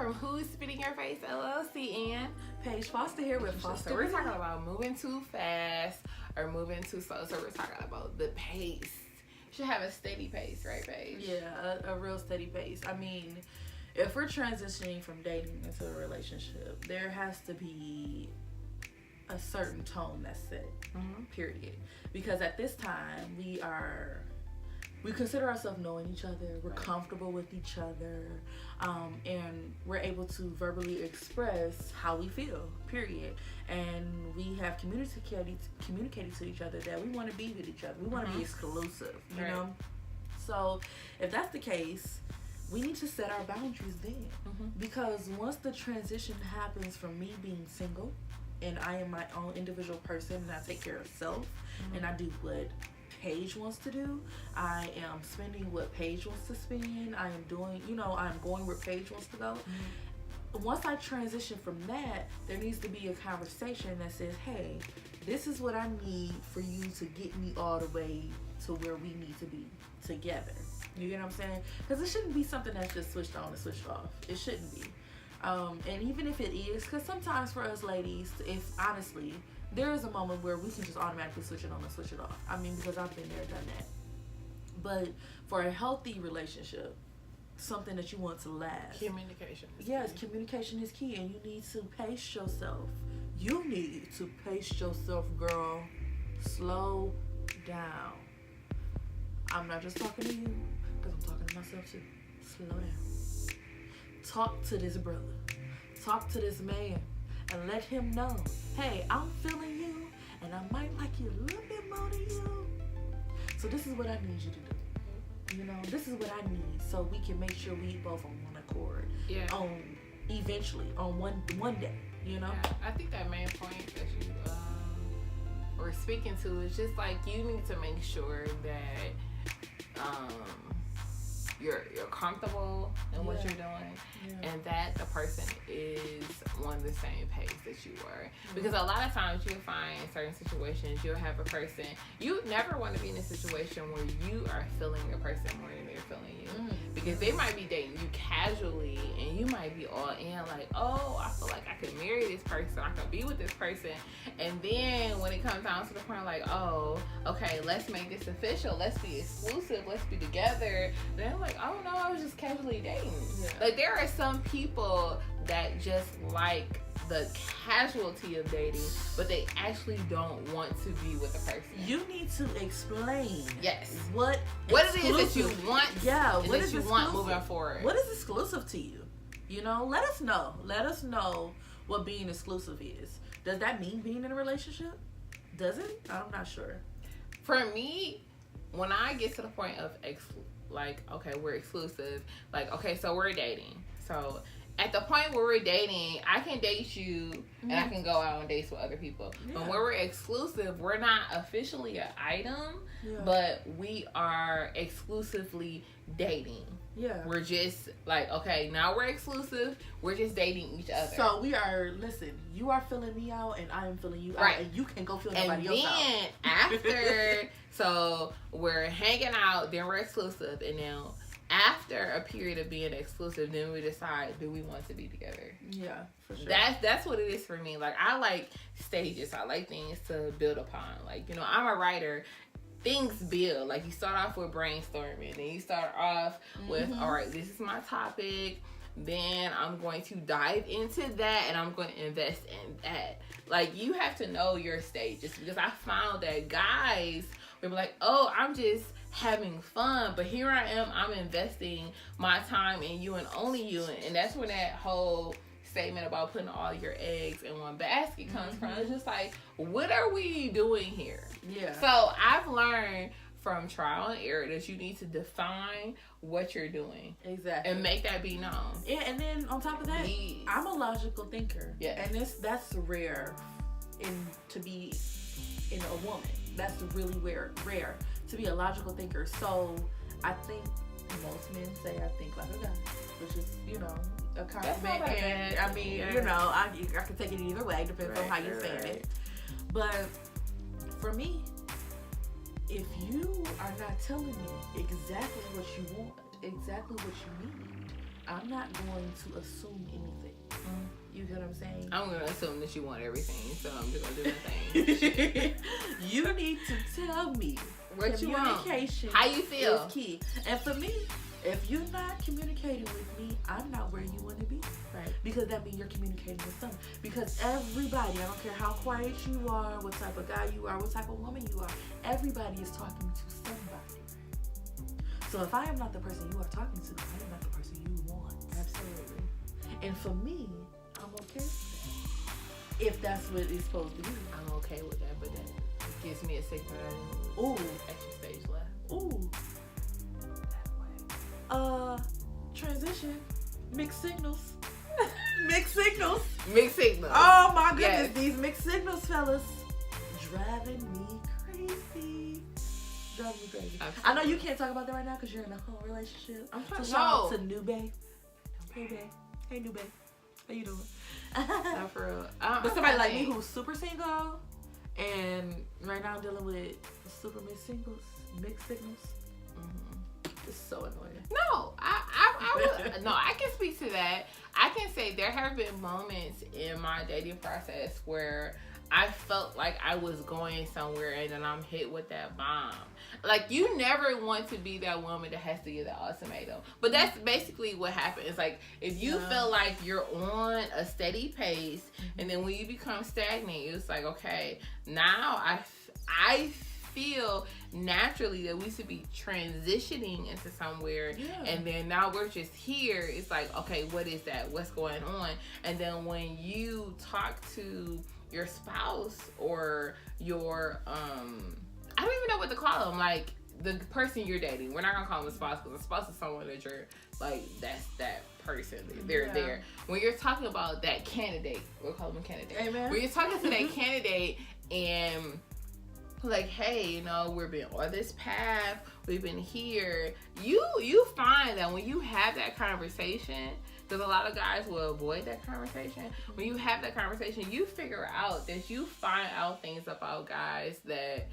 from Who's Spitting Your Face LLC and Paige Foster here with Foster. So we're talking about moving too fast or moving too slow. So we're talking about the pace. You should have a steady pace, right, Paige? Yeah, a real steady pace. I mean, if we're transitioning from dating into a relationship, there has to be a certain tone that's set, period. Because at this time, we consider ourselves knowing each other, we're comfortable with each other, and we're able to verbally express how we feel, period. And we have communicated to each other that we want to be with each other. We want to be exclusive, you know? So if that's the case, we need to set our boundaries then. Because once the transition happens from me being single, and I am my own individual person, and I take care of self, and I do what Paige wants to do. I am spending what Paige wants to spend. I am doing, I'm going where Paige wants to go. Once I transition from that, there needs to be a conversation that says, hey, this is what I need for you to get me all the way to where we need to be together. You get what I'm saying? Because it shouldn't be something that's just switched on and switched off. It shouldn't be. And even if it is, because sometimes for us ladies, if honestly, there is a moment where we can just automatically switch it on and switch it off. I mean, because I've been there, done that. But for a healthy relationship, something that you want to last. Communication. Communication is key, and you need to pace yourself. You need to pace yourself, girl. Slow down. I'm not just talking to you, because I'm talking to myself too. Slow down. Talk to this brother. Talk to this man. And let him know, hey, I'm feeling you, and I might like you a little bit more than you. So this is what I need you to do. This is what I need, so we can make sure we both on one accord. Yeah. Eventually, on one day. Yeah, I think that main point that you were speaking to is just like you need to make sure that you're comfortable in what you're doing, and that the person is on the same pace that you are. Because a lot of times you'll find in certain situations you'll have a person, you never want to be in a situation where you are feeling a person more than they're feeling you. Because they might be dating you casually and you might be all in like, oh, I feel like I could marry this person, I could be with this person. And then when it comes down to the point like, oh, okay, let's make this official, let's be exclusive, let's be together. Then I'm like, oh no, I was just casually dating. Like there are some people that just like the casualty of dating, but they actually don't want to be with a person. You need to explain. Yes. What it is that you want. Yeah. What is you want moving forward? What is exclusive to you? Let us know. Let us know what being exclusive is. Does that mean being in a relationship? Does it? I'm not sure. For me, when I get to the point of okay, we're exclusive. Like, okay, so we're dating. So at the point where we're dating, I can date you and I can go out on dates with other people. But when we're exclusive, we're not officially an item, but we are exclusively dating. Yeah. We're just like, okay, now we're exclusive. We're just dating each other. So we are, listen, you are filling me out and I am filling you out. And you can go fill somebody else out. And then after, so we're hanging out, then we're exclusive. And then after a period of being exclusive, then we decide, do we want to be together? Yeah, for sure. That's what it is for me. Like, I like stages. I like things to build upon. Like, I'm a writer. Things build. Like, you start off with brainstorming. Then you start off with, all right, this is my topic. Then I'm going to dive into that and I'm going to invest in that. Like, you have to know your stages, because I found that guys will be like, oh, I'm just having fun, but here I am, I'm investing my time in you and only you. And that's when that whole statement about putting all your eggs in one basket comes from. It's just like, what are we doing here? Yeah. So I've learned from trial and error that you need to define what you're doing. Exactly. And make that be known. Yeah, and then on top of that, I'm a logical thinker. Yeah. And that's rare to be in a woman. That's really rare to be a logical thinker. So I think most men say I think like a guy, which is, a compliment. And I mean, I can take it either way, depends on how you're saying it. But for me, if you are not telling me exactly what you want, exactly what you need, I'm not going to assume anything. You get what I'm saying? I'm going to assume that you want everything, so I'm just going to do my thing. You need to tell me what you want. Communication how you feel is key. And for me, if you're not communicating with me, I'm not where you want to be. Right. Because that means you're communicating with someone. Because everybody, I don't care how quiet you are, what type of guy you are, what type of woman you are, everybody is talking to somebody. So if I am not the person you are talking to, I am not the person you want. Absolutely. And for me, I'm okay with that. If that's what it's supposed to be. I'm okay with that, but that gives me a signal that I Ooh. need extra stage left. Ooh. Transition. Mixed signals. Mixed signals. Mixed signals. Oh my goodness, Yes. these mixed signals, fellas. Driving me crazy. Driving me crazy. Absolutely. I know you can't talk about that right now because you're in a whole relationship. I'm trying So shout out to New Bae. Hey Bae. Hey New Bae. How you doing? Not for real. But somebody like me who's super single and right now dealing with super mixed signals. It's so annoying. No, I can speak to that. I can say there have been moments in my dating process where I felt like I was going somewhere and then I'm hit with that bomb. Like, you never want to be that woman that has to give that ultimatum. But that's basically what happens. Like, if you feel like you're on a steady pace and then when you become stagnant, it's like, okay, now I feel naturally that we should be transitioning into somewhere, and then now we're just here. It's like, okay, what is that? What's going on? And then when you talk to your spouse or your I don't even know what to call them, like the person you're dating. We're not gonna call them a spouse because a spouse is someone that you're like, that's that person. They're there. When you're talking about that candidate, we'll call them a candidate. Amen. When you're talking to that candidate and like, hey, you know, we've been on this path, we've been here. You find that when you have that conversation, because a lot of guys will avoid that conversation. When you have that conversation, you figure out that you find out things about guys that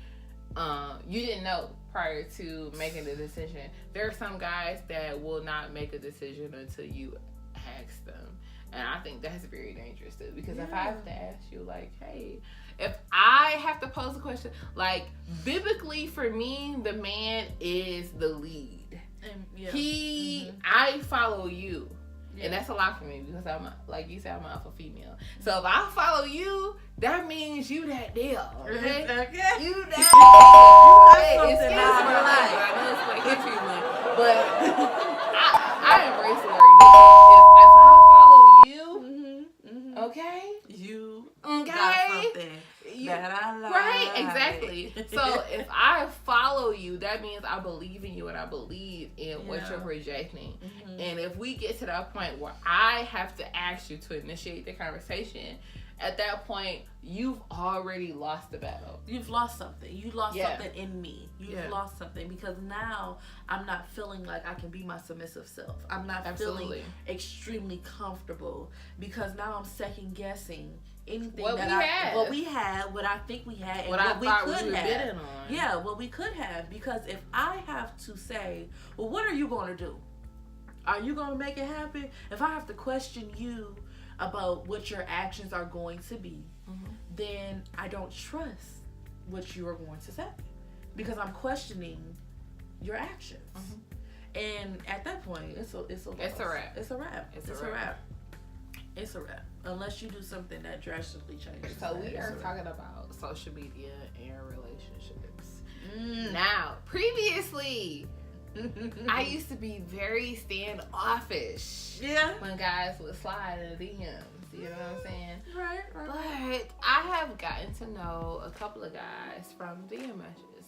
you didn't know prior to making the decision. There are some guys that will not make a decision until you ask them. And I think that's very dangerous too. Because if I have to ask you, like, hey, if I have to pose a question, like, biblically for me, the man is the lead. I follow you. And that's a lot for me because I'm, like you said, I'm an alpha female. So if I follow you, that means you that deal. Okay? You that. Hey, excuse me. I know it's like history month, but I embrace the word nigga. If I follow you, okay? You okay? got something that I like. Right, exactly. So if I follow you, that means I believe in you and I believe in what you're projecting. And if we get to that point where I have to ask you to initiate the conversation, at that point, you've already lost the battle. You've lost something. You lost something in me. You've lost something because now I'm not feeling like I can be my submissive self. I'm not feeling extremely comfortable because now I'm second guessing anything what we had, what I think we had, and what we could have. Yeah, what we could have. Because if I have to say, well, what are you going to do? Are you going to make it happen? If I have to question you about what your actions are going to be, then I don't trust what you are going to say because I'm questioning your actions. And at that point, it's a wrap. It's a wrap. It's a wrap. Unless you do something that drastically changes. So we are talking about social media and relationships. Now, previously, I used to be very standoffish. When guys would slide in the DMs. You know what I'm saying? Right. But I have gotten to know a couple of guys from DM messages.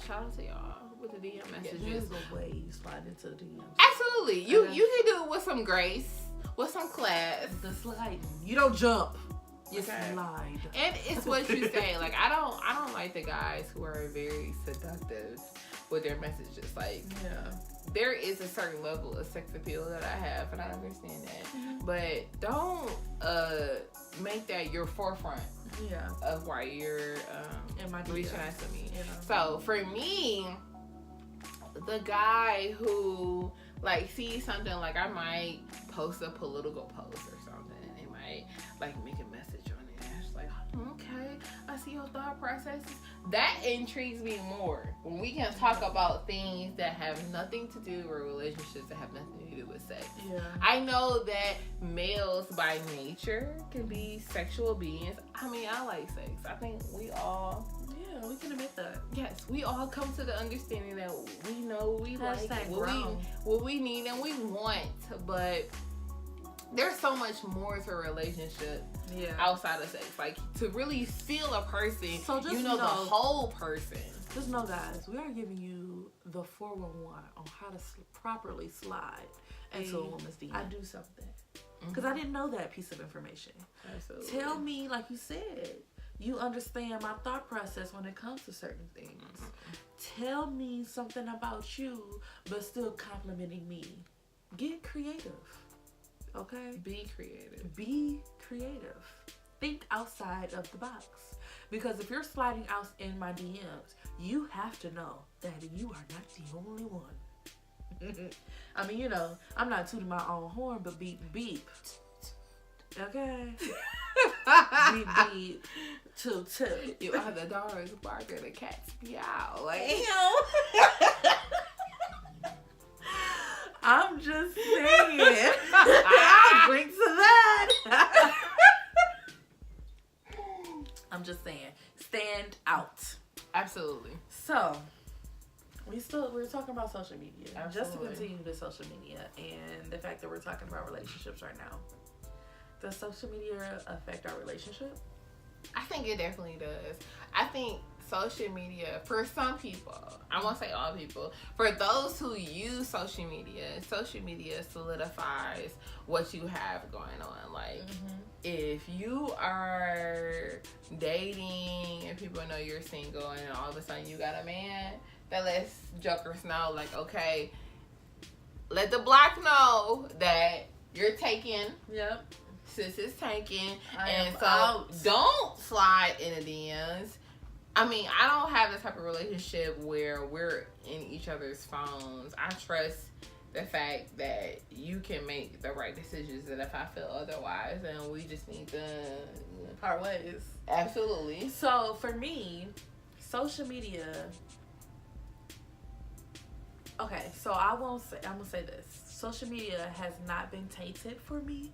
Shout out to y'all with the DM messages. There's a way you slide into the DMs. Absolutely. You can do it with some grace, with some class. The sliding. You don't jump. You slide. And it's what you say. Like, I don't like the guys who are very seductive with their messages. Like, there is a certain level of sex appeal that I have, and I understand that. But don't make that your forefront of why you're reaching out to me. So for me, the guy who like see something like I might post a political post or something, and they might like make a message on it. And it's like, okay, I see your thought processes. That intrigues me more when we can talk about things that have nothing to do with relationships, that have nothing to do with sex. Yeah. I know that males by nature can be sexual beings. I mean, I like sex. I think we all. Yeah, we can admit that. Yes, we all come to the understanding that we know we like grown. what we need and we want, but there's so much more to a relationship outside of sex. Like, to really feel a person, so just the whole person. Just know, guys, we are giving you the 411 on how to properly slide into a woman's DM. I do something. Because I didn't know that piece of information. Absolutely. Tell me, like you said, you understand my thought process when it comes to certain things. Tell me something about you, but still complimenting me. Get creative. Okay? Be creative. Be creative. Think outside of the box. Because if you're sliding out in my DMs, you have to know that you are not the only one. I mean, I'm not tooting my own horn, but beep, beep. Okay? Beep, beep. Toot, toot. You are the dog's bark and the cat's meow. Like, I'm just saying. I'll drink to that. I'm just saying. Stand out. Absolutely. So, we're talking about social media. Absolutely. Just to continue the social media and the fact that we're talking about relationships right now. Does social media affect our relationship? I think it definitely does. I think social media, for some people, I won't say all people, for those who use social media solidifies what you have going on. Like, if you are dating and people know you're single and all of a sudden you got a man, that lets jokers know, like, okay, let the block know that you're taking. Yep. Sis is taking, and so out. Don't slide in the DMs. I mean, I don't have the type of relationship where we're in each other's phones. I trust the fact that you can make the right decisions, and if I feel otherwise, then we just need to part ways. Absolutely. So for me, social media. Okay, so I'm gonna say this. Social media has not been tainted for me.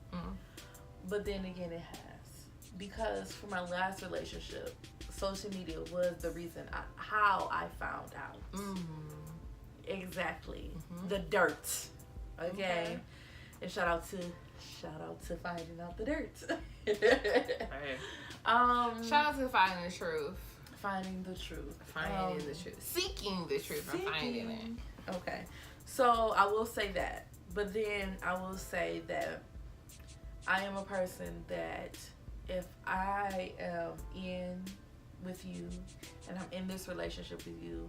But then again, it has. Because for my last relationship, social media was the reason how I found out. Exactly. The dirt. Okay? And shout out to finding out the dirt. Shout out to finding the truth. Finding the truth. Finding the truth. Seeking the truth and finding it. Okay. So I will say that. But then I will say that I am a person that if I am in with you and I'm in this relationship with you,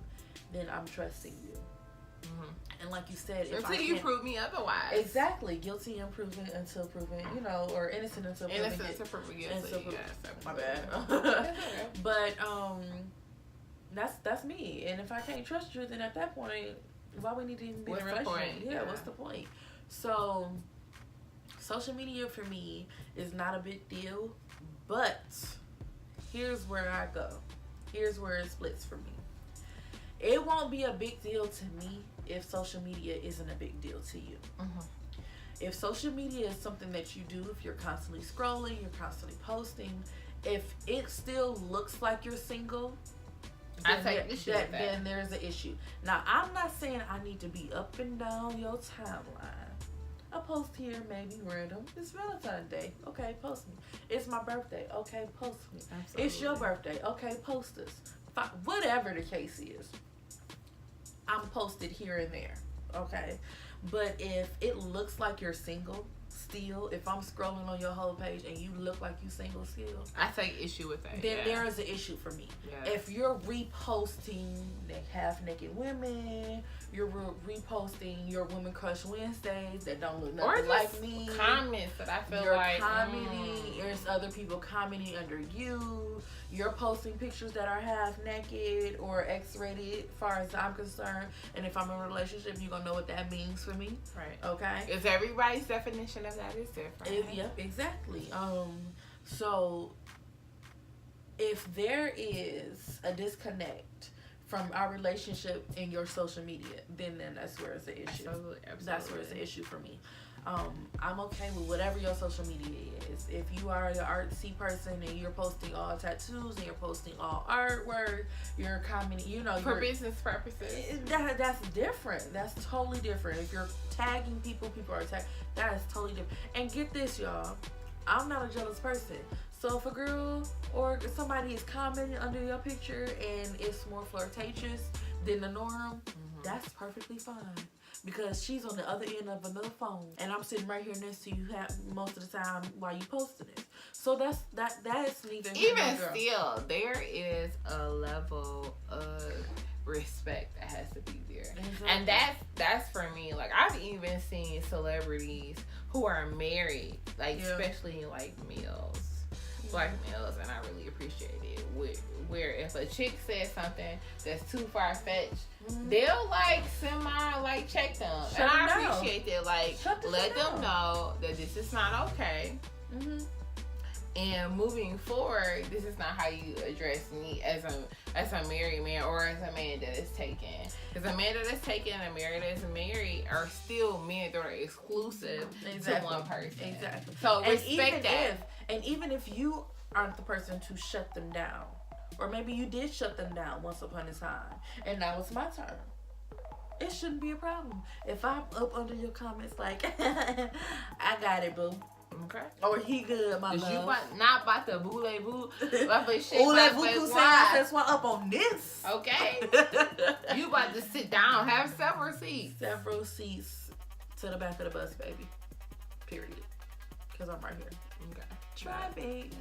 then I'm trusting you. And like you said, until you prove me otherwise. Exactly. Guilty and proven until proven, or innocent until proven guilty. Innocent until proven guilty. My bad. But that's me. And if I can't trust you, then at that point, why we need to even be in a relationship? Yeah, what's the point? So social media for me is not a big deal, but here's where I go. Here's where it splits for me. It won't be a big deal to me if social media isn't a big deal to you. If social media is something that you do, if you're constantly scrolling, you're constantly posting, if it still looks like you're single, then there's an issue. Now, I'm not saying I need to be up and down your timeline. A post here, maybe random. It's Valentine's Day. Okay, post me. It's my birthday. Okay, post me. Absolutely. It's your birthday. Okay, post us. Whatever the case is, I'm posted here and there. Okay, but if it looks like you're single still, if I'm scrolling on your whole page and you look like you single still, I take issue with that. then there is an issue for me. Yeah. If you're reposting half naked women, you're reposting your Women Crush Wednesdays that don't look nothing like me, comments that I feel you're like commenting, there's other people commenting under you, you're posting pictures that are half naked or X-rated far as I'm concerned, and if I'm in a relationship, you're gonna know what that means for me. Right. Okay. Because everybody's definition of that is different. Yep, exactly. So if there is a disconnect from our relationship in your social media, then that's where it's an issue. Absolutely. That's where it's an issue for me. I'm okay with whatever your social media is. If you are an artsy person and you're posting all tattoos and you're posting all artwork, you're commenting, for business purposes. That's different. That's totally different. If you're tagging people are tagging. That is totally different. And get this, y'all. I'm not a jealous person. So if a girl or somebody is commenting under your picture and it's more flirtatious than the norm, that's perfectly fine. Because she's on the other end of another phone, and I'm sitting right here next to you most of the time while you posting this. So that's neither here nor there. Even still, there is a level of respect that has to be there, exactly. And that's for me. Like, I've even seen celebrities who are married, like especially like males, black males, and I really appreciate it. Where if a chick says something that's too far fetched, they'll like check them, and I appreciate that. Like, let them know that this is not okay. And moving forward, this is not how you address me as a married man or as a man that is taken. Because a man that is taken and a man that is married are still men that are exclusive to one person. Exactly. So respect that. And even if you aren't the person to shut them down, or maybe you did shut them down once upon a time, and now it's my turn, it shouldn't be a problem. If I'm up under your comments like, I got it, boo. Okay. Or he good, my love. You not about to boo-lay-boo. About to shake my face. That's why up on this. Okay. You about to sit down. Have several seats. Several seats to the back of the bus, baby. Period. Because I'm right here. Okay. Try, babe.